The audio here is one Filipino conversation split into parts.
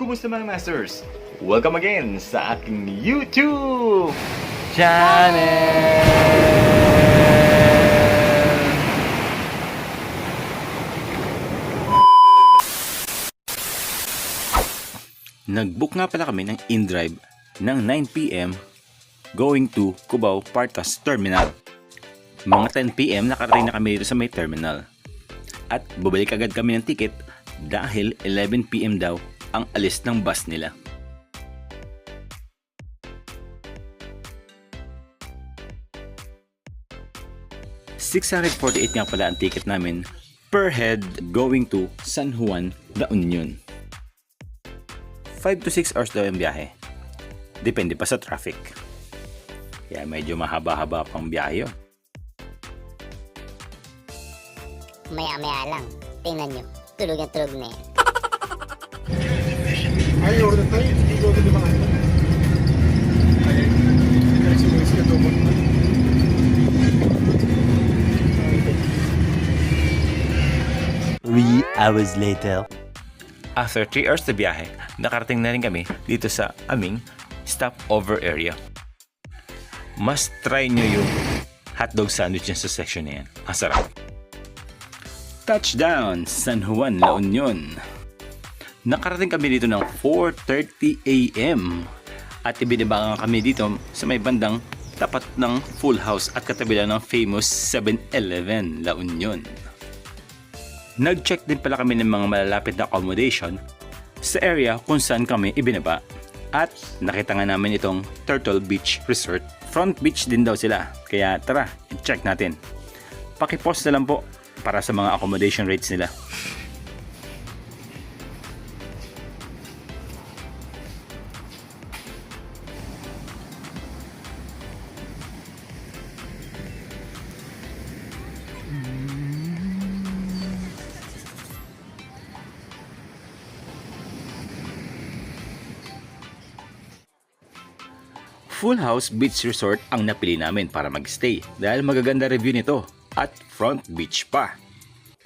Kumusta mga masters? Welcome again sa aking YouTube channel! Nag-book nga pala kami ng in-drive ng 9 PM going to Cubao Partas Terminal. Mga 10 PM nakarating na kami dito sa may terminal. At bubalik agad kami ng ticket dahil 11 PM daw ang alis ng bus nila. $648 nga pala ang ticket namin per head going to San Juan, La Union. 5 to 6 hours daw yung biyahe. Depende pa sa traffic. Kaya medyo mahaba-haba pang biyahe yun. Maya-maya lang. Tingnan nyo. Tulog na tulog na yan. Ay, order tayo. Hindi ko order yung mga ano. Ay, kasi ka doon. 3 hours later. After 3 hours na biyahe, nakarating na rin kami dito sa aming stopover area. Must try nyo yung hotdog sandwich sa section na yan. Ang sarap. Touchdown, San Juan, La Union. Nakarating kami dito ng 4:30 AM at ibinabangan kami dito sa may bandang tapat ng Full House at katabi lang ng famous 7-Eleven, La Union. Nag-check din pala kami ng mga malalapit na accommodation sa area kung saan kami ibinaba at nakita nga namin itong Turtle Beach Resort. Front beach din daw sila, kaya tara, i-check natin. Pakipost na lang po para sa mga accommodation rates nila. Full House Beach Resort ang napili namin para mag-stay dahil magaganda review nito at front beach pa.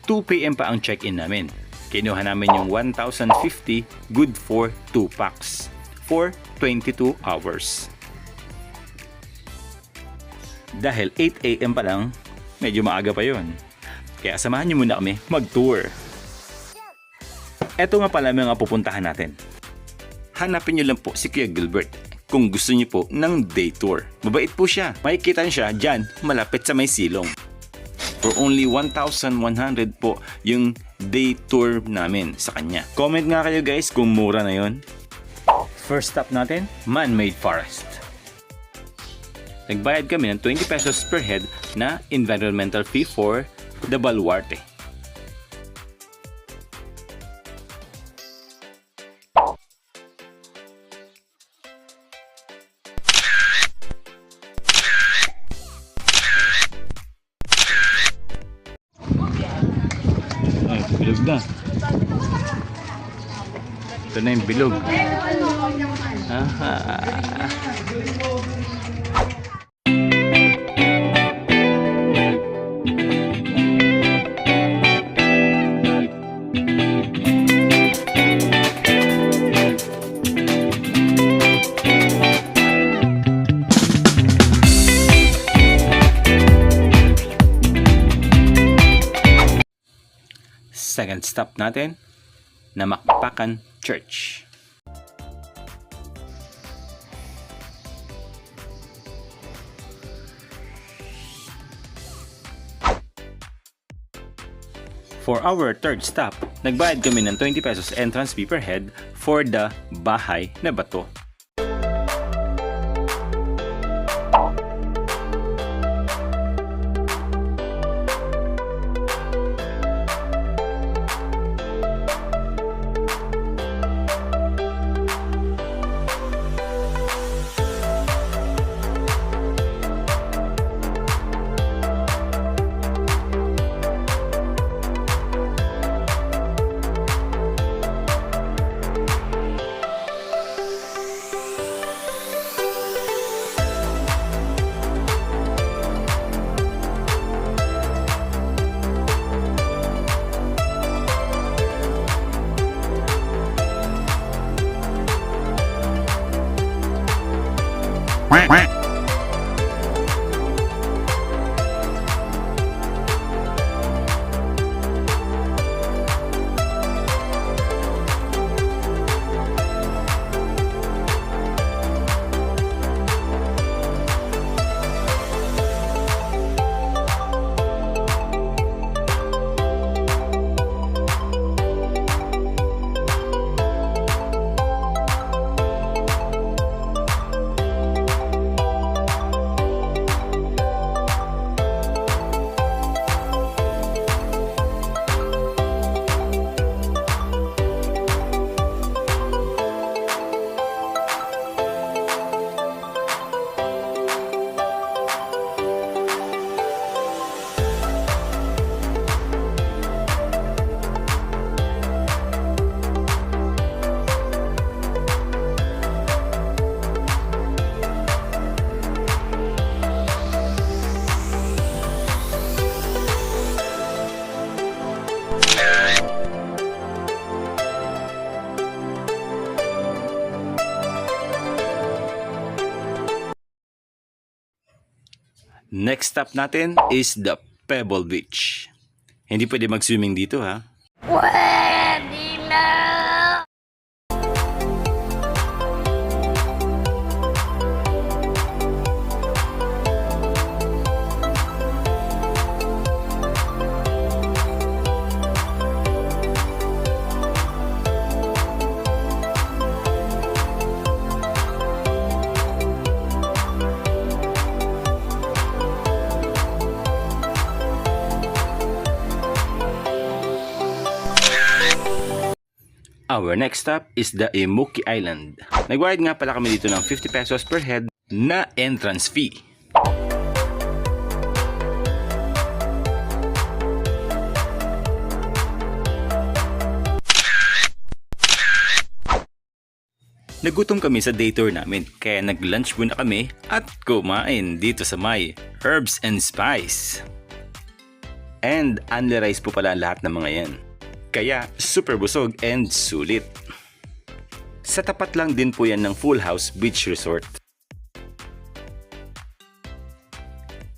2 PM pa ang check-in namin. Kinuha namin yung 1,050 good for 2 packs for 22 hours. Dahil 8 AM pa lang, medyo maaga pa yon. Kaya samahan niyo muna kami mag-tour. Eto nga pala mga pupuntahan natin. Hanapin niyo lang po si Kuya Gilbert kung gusto niyo po ng day tour. Mabait po siya. Makikita siya dyan, malapit sa may silong. For only 1,100 po yung day tour namin sa kanya. Comment nga kayo guys kung mura na yon. First stop natin, Man-Made Forest. Nagbayad kami ng 20 pesos per head na environmental fee for the Baluarte. Bilog na. Ito na yung bilog. Aha. Second stop natin, Namakpakan Church. For our third stop, nagbayad kami ng 20 pesos entrance fee per head for the Bahay na Bato. Next stop natin is the Pebble Beach. Hindi pwede mag-swimming dito ha. Our next stop is the Imuki Island. Nagbayad nga pala kami dito ng 50 pesos per head na entrance fee. Nagutom kami sa day tour namin kaya nag-lunch muna kami at kumain dito sa may Herbs and Spice. And only rice po pala lahat ng mga yan. Kaya super busog and sulit. Sa tapat lang din po yan ng Full House Beach Resort.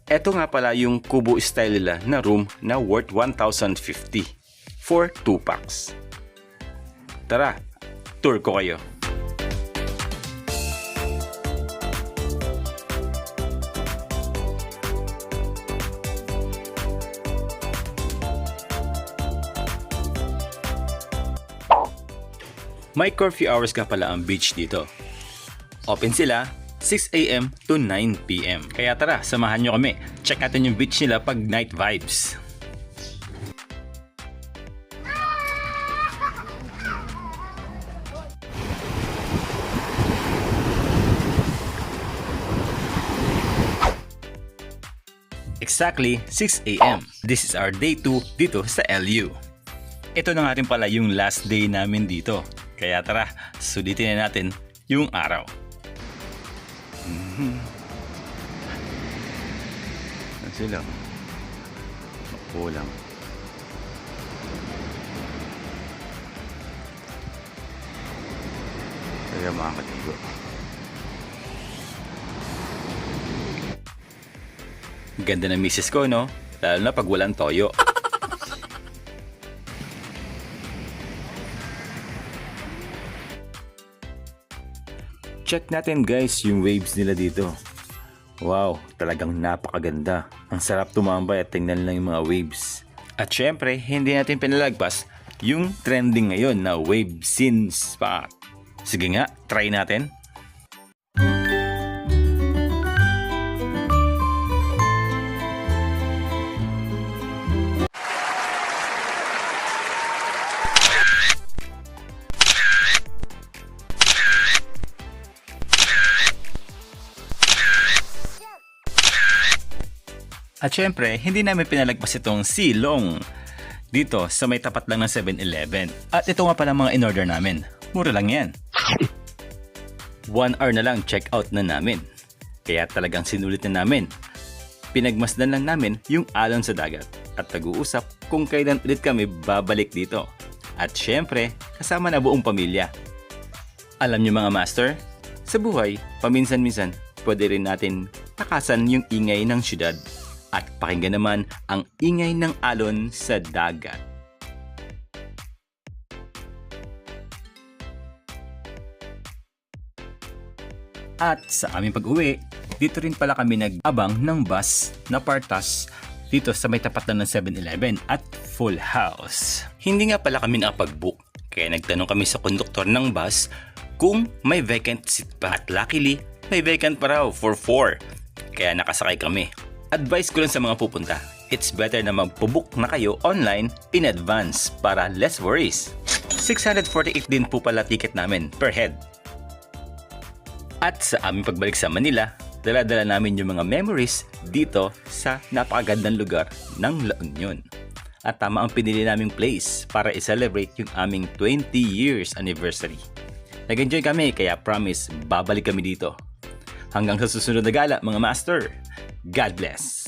Ito nga pala yung kubo style nila na room na worth 1,050 for 2 packs. Tara, tour ko kayo. May curfew hours ka pala ang beach dito. Open sila 6 AM to 9 PM. Kaya tara, samahan nyo kami. Check natin yung beach nila pag night vibes. Exactly 6 AM. This is our day 2 dito sa LU. Ito na nga rin pala yung last day namin dito. Kaya tara, sulitin na natin yung araw. Kasi lang. Kulang. Kaya makakatigo. Ganda ng misis ko, no? Lalo na pag walang toyo. Check natin guys yung waves nila dito. Wow, talagang napakaganda. Ang sarap tumambay at tingnan lang yung mga waves. At syempre, hindi natin pinalagpas yung trending ngayon na wave scene spot. Sige nga, try natin. At syempre, hindi namin pinalagpas itong silong dito sa may tapat lang ng 7-Eleven. At ito nga pala mga in-order namin. Mura lang yan. 1 hour na lang check out na namin. Kaya talagang sinulit na namin. Pinagmasdan lang namin yung alon sa dagat at nag-uusap kung kailan ulit kami babalik dito. At syempre, kasama na buong pamilya. Alam niyo mga master, sa buhay, paminsan-minsan, pwede rin natin takasan yung ingay ng syudad at pakinggan naman ang ingay ng alon sa dagat. At sa aming pag-uwi, dito rin pala kami nag-abang ng bus na partas dito sa may tapat na ng 7-Eleven at Full House. Hindi nga pala kami nakapag-book, kaya nagtanong kami sa konduktor ng bus kung may vacant seat pa at luckily, may vacant pa raw for 4. Kaya nakasakay kami. Advice ko lang sa mga pupunta, it's better na magpo-book na kayo online in advance para less worries. 648 din po pala ticket namin per head. At sa aming pagbalik sa Manila, dala-dala namin yung mga memories dito sa napakagandang lugar ng La Union. At tama ang pinili naming place para i-celebrate yung aming 20 years anniversary. Nag-enjoy kami kaya promise babalik kami dito. Hanggang sa susunod na gala mga master, God bless!